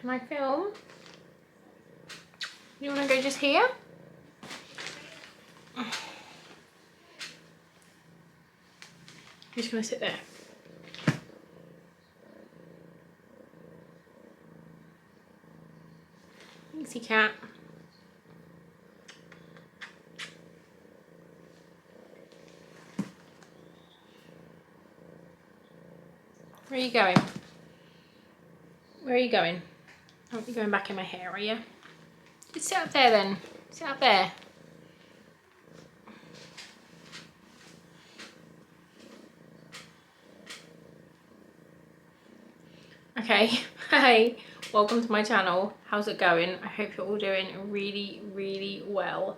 Can I film? You want to go just here? I'm just going to sit there. Thanksy cat. Where are you going? Where are you going? Oh, you're going back in my hair, are you? Just sit up there then. Sit up there. Okay, hey, welcome to my channel. How's it going? I hope you're all doing really, really well.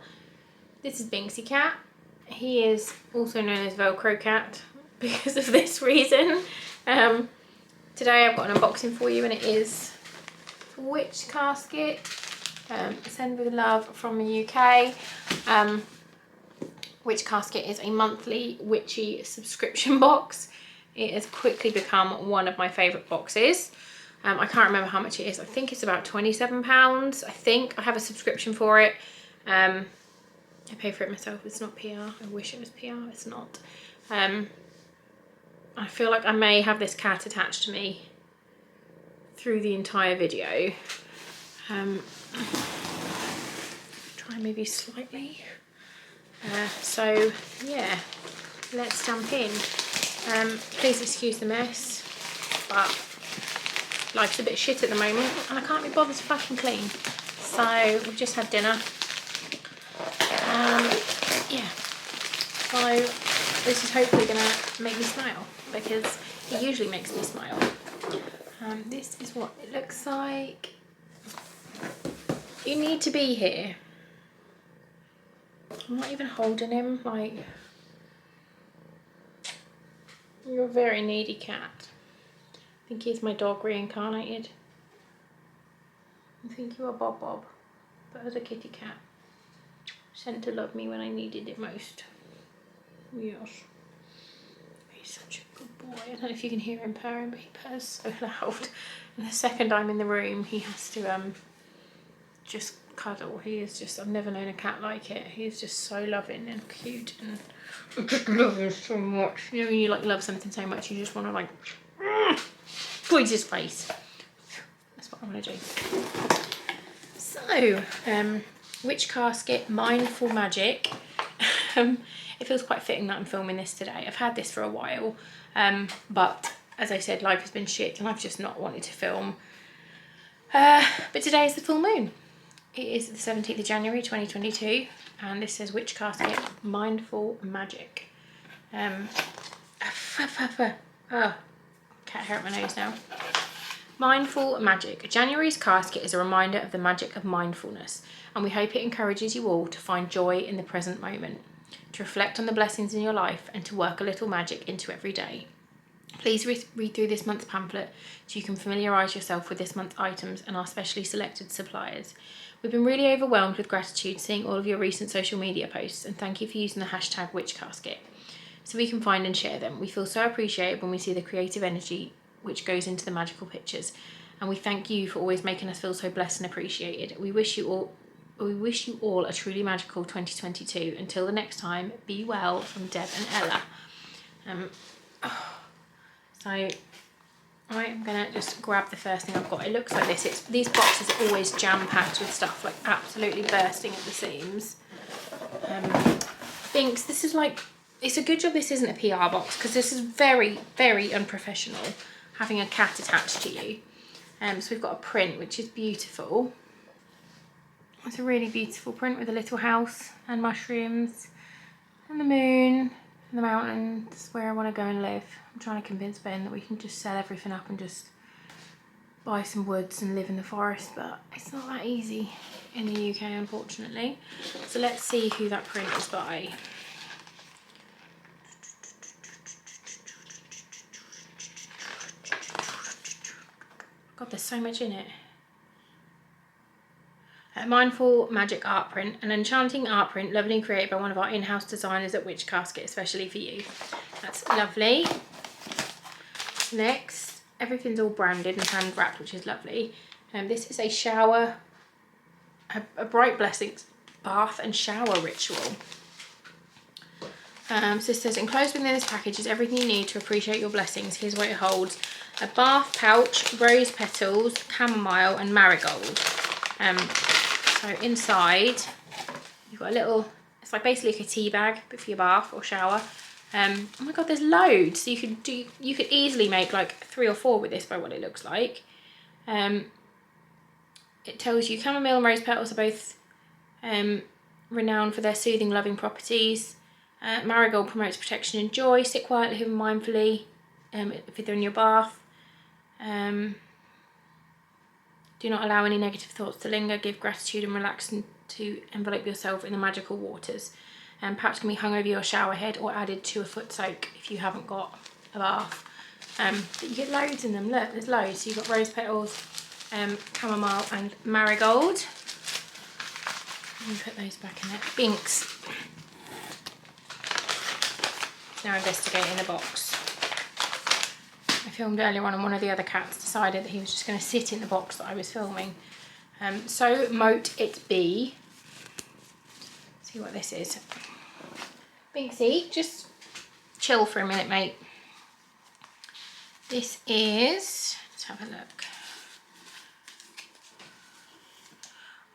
This is Binksy Cat. He is also known as Velcro Cat because of this reason. Today I've got an unboxing for you, and it is witchcasket. Send with love from the UK. Witchcasket is a monthly witchy subscription box. It has quickly become one of my favourite boxes. I can't remember how much it is. I think it's about £27. I think I have a subscription for it. I pay for it myself. It's not PR. I wish it was PR. It's not. I feel like I may have this cat attached to me through the entire video. Try and move you slightly. So yeah, let's jump in. Please excuse the mess, but life's a bit shit at the moment and I can't be bothered to fucking clean. So we've just had dinner. Yeah, so this is hopefully gonna make me smile, because it usually makes me smile. This is what it looks like. You need to be here. I'm not even holding him, like, you're a very needy cat. I think he's my dog reincarnated. I think you are Bob Bob, but as a kitty cat. Sent to love me when I needed it most. Yes. He's such a good boy. I don't know if you can hear him purring, but he purrs so loud. And the second I'm in the room, he has to just cuddle. He is just, I've never known a cat like it. He's just so loving and cute, and I just love him so much. You know when you like love something so much, you just want to like squeeze his face. That's what I want to do. So, witchcasket Mindful Magic. It feels quite fitting that I'm filming this today. I've had this for a while, but as I said, life has been shit and I've just not wanted to film. But today is the full moon. It is the 17th of January 2022, and this says Witchcasket Mindful Magic. Oh, cat hair up my nose now. Mindful Magic. January's casket is a reminder of the magic of mindfulness, and we hope it encourages you all to find joy in the present moment, to reflect on the blessings in your life, and to work a little magic into every day. Please read through this month's pamphlet so you can familiarise yourself with this month's items and our specially selected suppliers. We've been really overwhelmed with gratitude seeing all of your recent social media posts, and thank you for using the hashtag witchcasket so we can find and share them. We feel so appreciated when we see the creative energy which goes into the magical pictures, and we thank you for always making us feel so blessed and appreciated. We wish you all a truly magical 2022. Until the next time, be well, from Deb and Ella. So I am gonna just grab the first thing I've got. It looks like this. These boxes are always jam-packed with stuff, like absolutely bursting at the seams. Thinks this is like, it's a good job this isn't a PR box, because this is very, very unprofessional, having a cat attached to you. So we've got a print which is beautiful. It's a really beautiful print with a little house and mushrooms and the moon and the mountains where I want to go and live. I'm trying to convince Ben that we can just sell everything up and just buy some woods and live in the forest, but it's not that easy in the UK, unfortunately. So let's see who that print is by. God, there's so much in it. A Mindful Magic art print, an enchanting art print lovely and created by one of our in-house designers at Witchcasket, especially for you. That's lovely. Next, everything's all branded and hand wrapped, which is lovely. This is a shower, a bright blessings bath and shower ritual. So it says, enclosed within this package is everything you need to appreciate your blessings. Here's what it holds: a bath pouch, rose petals, chamomile and marigold. So inside you've got a little, it's like basically like a tea bag but for your bath or shower. Oh my god, there's loads. So you could easily make like 3 or 4 with this by what it looks like. It tells you chamomile and rose petals are both renowned for their soothing, loving properties. Marigold promotes protection and joy. Sit quietly and mindfully if you're in your bath. Do not allow any negative thoughts to linger. Give gratitude and relax to envelope yourself in the magical waters. Perhaps can be hung over your shower head or added to a foot soak if you haven't got a bath. But you get loads in them. Look, there's loads. So you've got rose petals, chamomile and marigold. Let me put those back in there. Binks. Now investigating the box. I filmed earlier on and one of the other cats decided that he was just going to sit in the box that I was filming. So mote it be. See what this is. Binksy, just chill for a minute, mate. This is, let's have a look.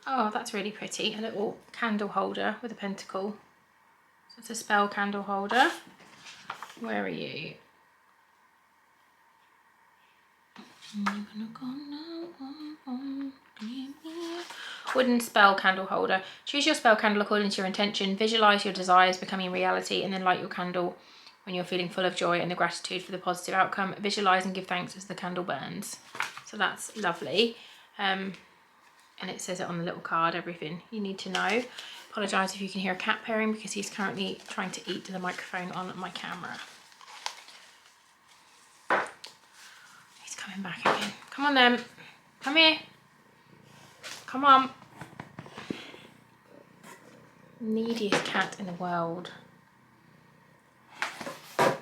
Oh, that's really pretty. A little candle holder with a pentacle. So it's a spell candle holder. Where are you? Wooden spell candle holder. Choose your spell candle according to your intention. Visualize your desires becoming reality and then light your candle when you're feeling full of joy and the gratitude for the positive outcome. Visualize and give thanks as the candle burns. So that's lovely. And it says it on the little card, everything you need to know. Apologise if you can hear a cat purring because he's currently trying to eat the microphone on my camera. He's coming back again. Come on then. Come here. Come on. Neediest cat in the world. Don't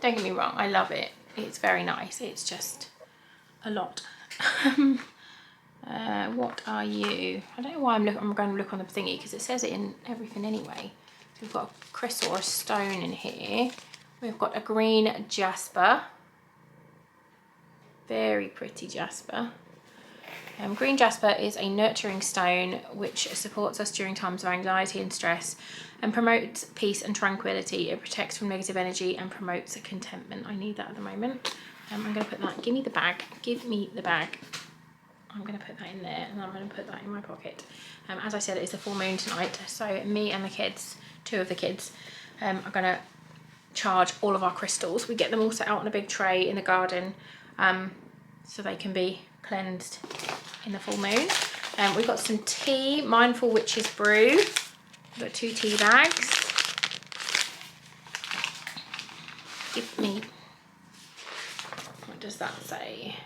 get me wrong, I love it. It's very nice. It's just a lot. What are you? I don't know why I'm going to look on the thingy because it says it in everything anyway. So we've got a crystal or a stone in here. We've got a green jasper. Very pretty jasper. Green jasper is a nurturing stone which supports us during times of anxiety and stress and promotes peace and tranquility. It protects from negative energy and promotes contentment. I need that at the moment. I'm going to put that, give me the bag, give me the bag. I'm going to put that in there and I'm going to put that in my pocket. As I said, it's a full moon tonight, so me and the kids, 2 of the kids, are going to charge all of our crystals. We get them all set out on a big tray in the garden so they can be cleansed in the full moon. We've got some tea, Mindful Witch's Brew. We've got 2 tea bags. Give me, what does that say?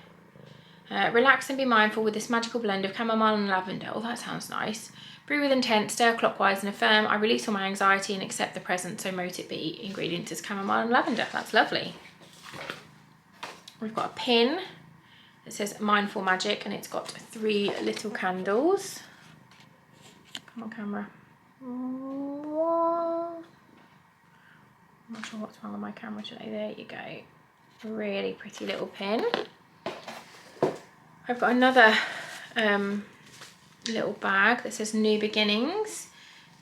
Relax and be mindful with this magical blend of chamomile and lavender. Oh, that sounds nice. Brew with intent, stir clockwise and affirm. I release all my anxiety and accept the present, so mote it be. Ingredients is chamomile and lavender. That's lovely. We've got a pin. It says Mindful Magic and it's got 3 little candles. Come on, camera. I'm not sure what's wrong with my camera today. There you go. Really pretty little pin. I've got another little bag that says New Beginnings.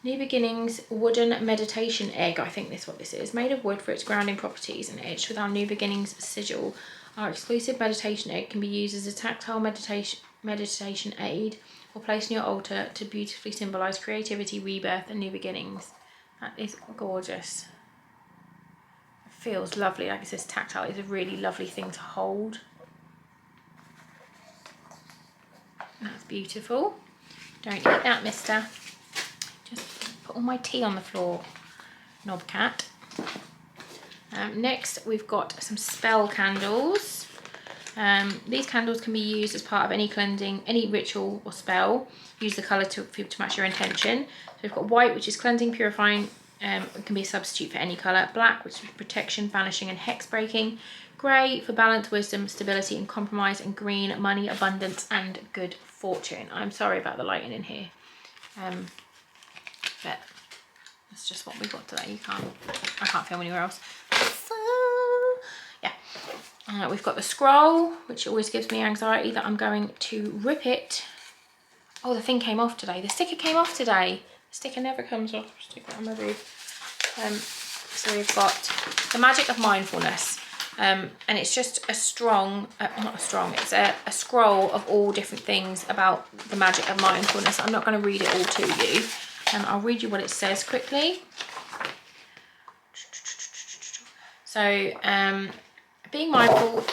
New Beginnings wooden meditation egg. I think this is what this is. Made of wood for its grounding properties and etched with our New Beginnings sigil. Our exclusive meditation egg can be used as a tactile meditation aid or placed on your altar to beautifully symbolise creativity, rebirth and new beginnings. That is gorgeous. It feels lovely, like it says tactile. It's a really lovely thing to hold. That's beautiful. Don't eat that, mister. Just put all my tea on the floor, knobcat. Next, we've got some spell candles. These candles can be used as part of any cleansing, any ritual or spell. Use the colour to match your intention. So we've got white, which is cleansing, purifying, it can be a substitute for any colour. Black, which is protection, banishing and hex breaking. Grey for balance, wisdom, stability and compromise, and green, money, abundance and good fortune. I'm sorry about the lighting in here, but that's just what we got today. I can't film anywhere else. So yeah, we've got the scroll, which always gives me anxiety that I'm going to rip it. Oh, the thing came off today. The sticker came off today. The sticker never comes off. Stick it on my booth. So we've got the Magic of Mindfulness. And it's just a strong, it's a scroll of all different things about the magic of mindfulness. I'm not going to read it all to you. I'll read you what it says quickly. So, being mindful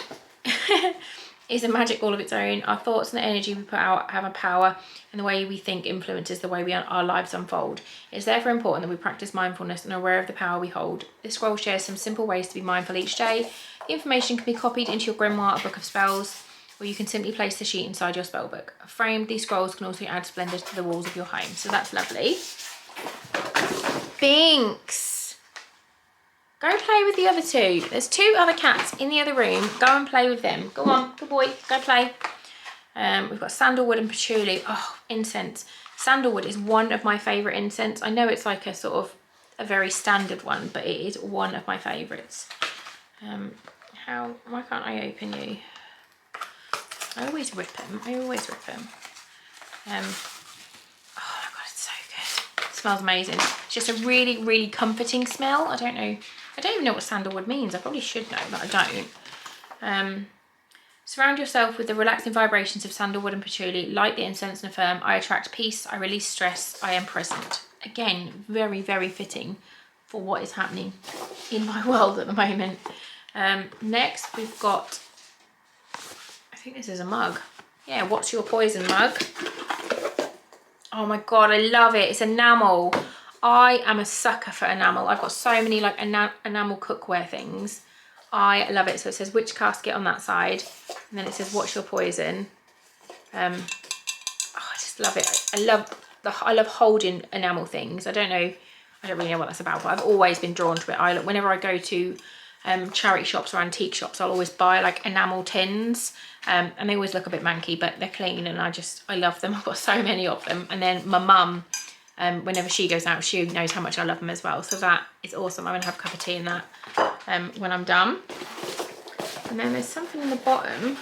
is a magic all of its own. Our thoughts and the energy we put out have a power, and the way we think influences the way our lives unfold. It's therefore important that we practice mindfulness and are aware of the power we hold. This scroll shares some simple ways to be mindful each day. The information can be copied into your grimoire, a book of spells, or you can simply place the sheet inside your spell book. Framed, these scrolls can also add splendour to the walls of your home. So that's lovely. Binks! Go play with the other two. There's 2 other cats in the other room. Go and play with them. Go on, good boy, go play. We've got Sandalwood and Patchouli. Oh, incense. Sandalwood is one of my favourite incense. I know it's like a sort of a very standard one, but it is one of my favourites. Why can't I open you? I always rip them. Oh my god, it's so good. It smells amazing. It's just a really, really comforting smell. I don't even know what sandalwood means. I probably should know, but I don't. Surround yourself with the relaxing vibrations of sandalwood and patchouli. Light the incense and affirm, I attract peace, I release stress, I am present. Again, very, very fitting for what is happening in my world at the moment. Next, we've got, I think this is a mug. Yeah, what's your poison mug? Oh my god, I love it. It's enamel. I am a sucker for enamel. I've got so many like enamel cookware things. I love it. So it says witchcasket on that side, and then it says what's your poison. I just love it. I love holding enamel things. I don't really know what that's about, but I've always been drawn to it. Whenever I go to charity shops or antique shops, I'll always buy like enamel tins, and they always look a bit manky, but they're clean, and I love them. I've got so many of them. And then my mum, whenever she goes out, she knows how much I love them as well, so that is awesome. I'm gonna have a cup of tea in that when I'm done. And then there's something in the bottom.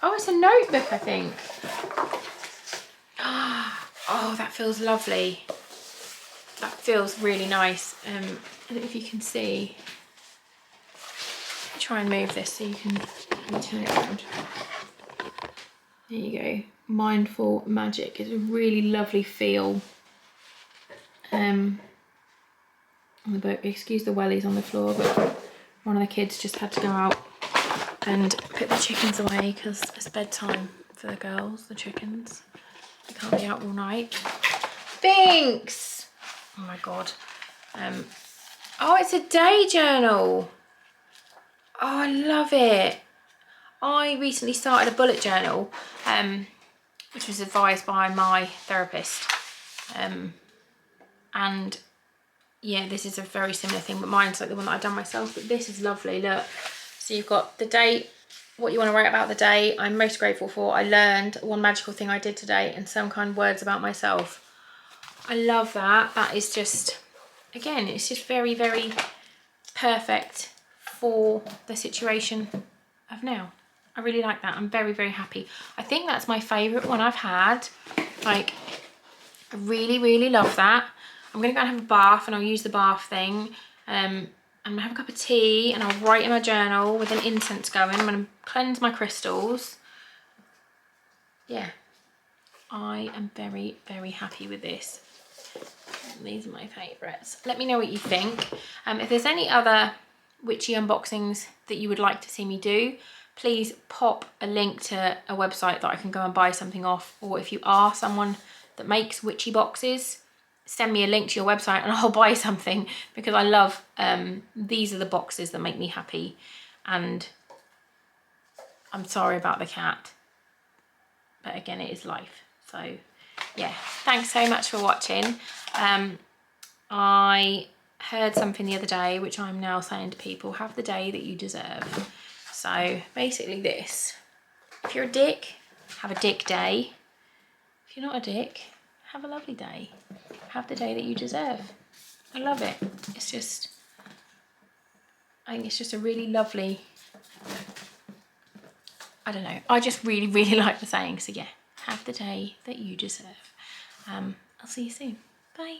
Oh, it's a notebook, I think. Oh, that feels lovely. That feels really nice. I don't know if you can see. Try and move this so you can turn it around. There you go. Mindful Magic. It's a really lovely feel. On the book. Excuse the wellies on the floor, but one of the kids just had to go out and put the chickens away because it's bedtime for the girls, the chickens. They can't be out all night. Binks! Oh my god. Oh, it's a day journal. Oh, I love it. I recently started a bullet journal, which was advised by my therapist. And yeah, this is a very similar thing, but mine's like the one that I've done myself, but this is lovely. Look, so you've got the date, what you want to write about the day, I'm most grateful for, I learned, one magical thing I did today, and some kind words about myself. I love that. That is just, again, it's just very, very perfect for the situation of now. I really like that. I'm very, very happy. I think that's my favourite one I've had. Like, I really, really love that. I'm going to go and have a bath, and I'll use the bath thing. I'm going to have a cup of tea, and I'll write in my journal with an incense going. I'm going to cleanse my crystals. Yeah. I am very, very happy with this. These are my favourites. Let me know what you think. If there's any other witchy unboxings that you would like to see me do, please pop a link to a website that I can go and buy something off, or if you are someone that makes witchy boxes, send me a link to your website and I'll buy something, because I love these are the boxes that make me happy. And I'm sorry about the cat, but again, it is life. So yeah, thanks so much for watching. I heard something the other day, which I'm now saying to people, have the day that you deserve. So basically this, if you're a dick, have a dick day. If you're not a dick, have a lovely day. Have the day that you deserve. I love it. It's just, I think it's just a really lovely, I don't know, I just really, really like the saying. So yeah, have the day that you deserve. I'll see you soon. Bye.